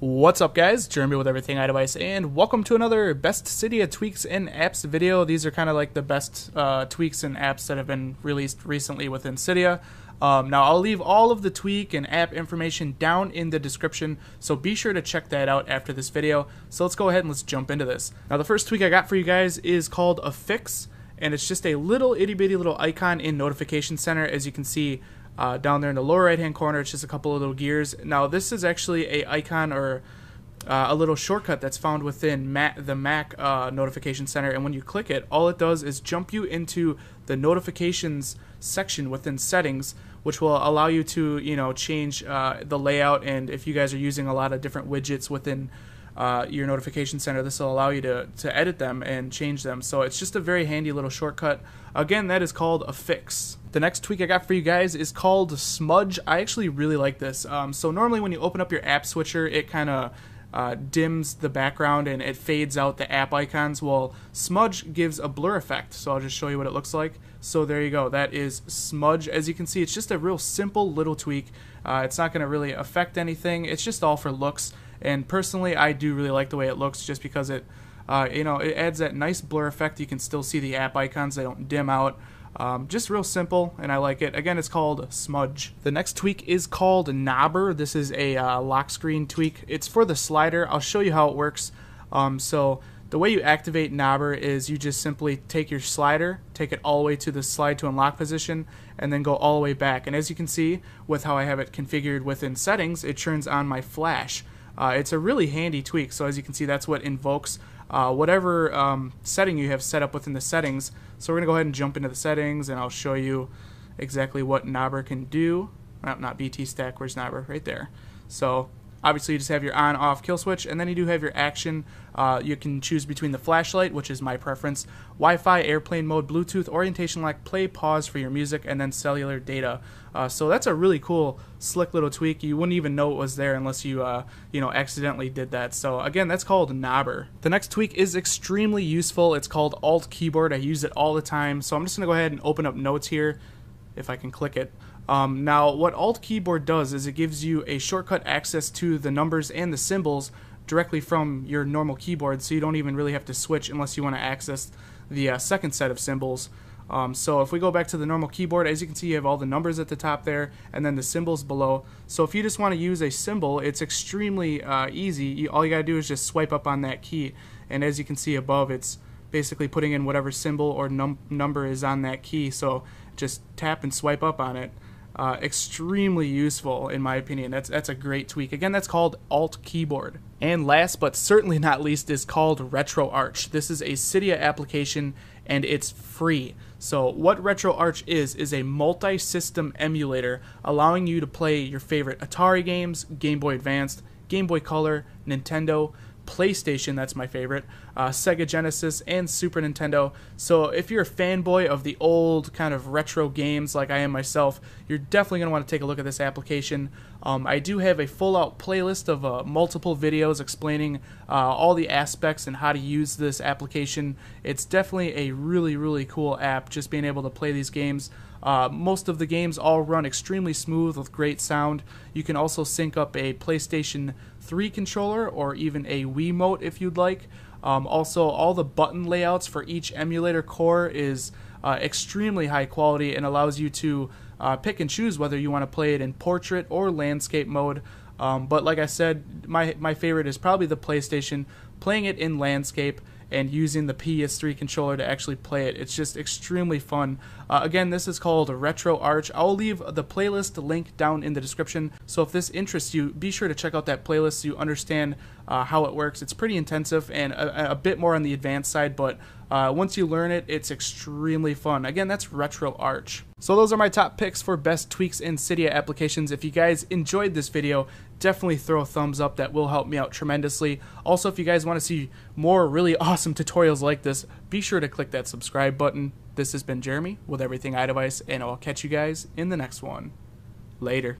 What's up, guys? Jeremy with Everything iDevice, and welcome to another Best Cydia Tweaks and Apps video. These are kind of like the best tweaks and apps that have been released recently within Cydia. Now, I'll leave all of the tweak and app information down in the description, so be sure to check that out after this video. So let's go ahead and let's jump into this. Now, the first tweak I got for you guys is called a fix, and it's just a little itty-bitty little icon in Notification Center, as you can see. Down there in the lower right hand corner, it's just a couple of little gears. Now this is actually a icon or a little shortcut that's found within the Mac Notification Center, and when you click it, all it does is jump you into the notifications section within settings, which will allow you to change the layout. And if you guys are using a lot of different widgets within your Notification Center, this will allow you to edit them and change them. So it's just a very handy little shortcut. Again, that is called a fix. The next tweak I got for you guys is called Smudge. I actually really like this. So normally when you open up your app switcher, it kind of dims the background and it fades out the app icons. Well, Smudge gives a blur effect, so I'll just show you what it looks like. So there you go, that is Smudge. As you can see, it's just a real simple little tweak. It's not going to really affect anything. It's just all for looks, and personally I do really like the way it looks, just because it it adds that nice blur effect. You can still see the app icons, they don't dim out. Just real simple, and I like it. Again, it's called Smudge. The next tweak is called Knobber. This is a lock screen tweak. It's for the slider. I'll show you how it works. So the way you activate Knobber is you just simply take your slider, take it all the way to the slide to unlock position, and then go all the way back. And as you can see, with how I have it configured within settings, it turns on my flash. It's a really handy tweak. So as you can see, that's what invokes whatever setting you have set up within the settings. So we're going to go ahead and jump into the settings, and I'll show you exactly what Knobber can do. Not BT stack, where's Knobber? Right there. So obviously you just have your on-off kill switch, and then you do have your action. You can choose between the flashlight, which is my preference, Wi-Fi, airplane mode, Bluetooth, orientation lock, play, pause for your music, and then cellular data. So that's a really cool, slick little tweak. You wouldn't even know it was there unless you accidentally did that. So again, that's called Knobber. The next tweak is extremely useful. It's called Alt Keyboard. I use it all the time. So I'm just going to go ahead and open up Notes here, if I can click it. Now, what Alt Keyboard does is it gives you a shortcut access to the numbers and the symbols directly from your normal keyboard, so you don't even really have to switch unless you want to access the second set of symbols. So if we go back to the normal keyboard, as you can see, you have all the numbers at the top there and then the symbols below. So if you just want to use a symbol, it's extremely easy. All you got to do is just swipe up on that key, and as you can see above, it's basically putting in whatever symbol or number is on that key. So just tap and swipe up on it. Extremely useful, in my opinion. That's a great tweak. Again, that's called Alt Keyboard. And last but certainly not least is called RetroArch. This is a Cydia application, and it's free. So what RetroArch is a multi-system emulator allowing you to play your favorite Atari games, Game Boy Advanced, Game Boy Color, Nintendo, PlayStation, that's my favorite, Sega Genesis, and Super Nintendo. So if you're a fanboy of the old kind of retro games like I am myself, you're definitely going to want to take a look at this application. I do have a full-out playlist of multiple videos explaining all the aspects and how to use this application. It's definitely a really, really cool app, just being able to play these games. Most of the games all run extremely smooth with great sound. You can also sync up a PlayStation 3 controller or even a Wiimote if you'd like. Also, all the button layouts for each emulator core is extremely high quality and allows you to pick and choose whether you want to play it in portrait or landscape mode. But like I said, my favorite is probably the PlayStation, playing it in landscape and using the PS3 controller to actually play it. It's just extremely fun. Again, this is called RetroArch. I'll leave the playlist link down in the description, so if this interests you, be sure to check out that playlist so you understand how it works. It's pretty intensive and a bit more on the advanced side, but once you learn it, it's extremely fun. Again, that's RetroArch. So those are my top picks for best tweaks in Cydia applications. If you guys enjoyed this video, definitely throw a thumbs up. That will help me out tremendously. Also, if you guys want to see more really awesome tutorials like this, be sure to click that subscribe button. This has been Jeremy with Everything iDevice, and I'll catch you guys in the next one. Later.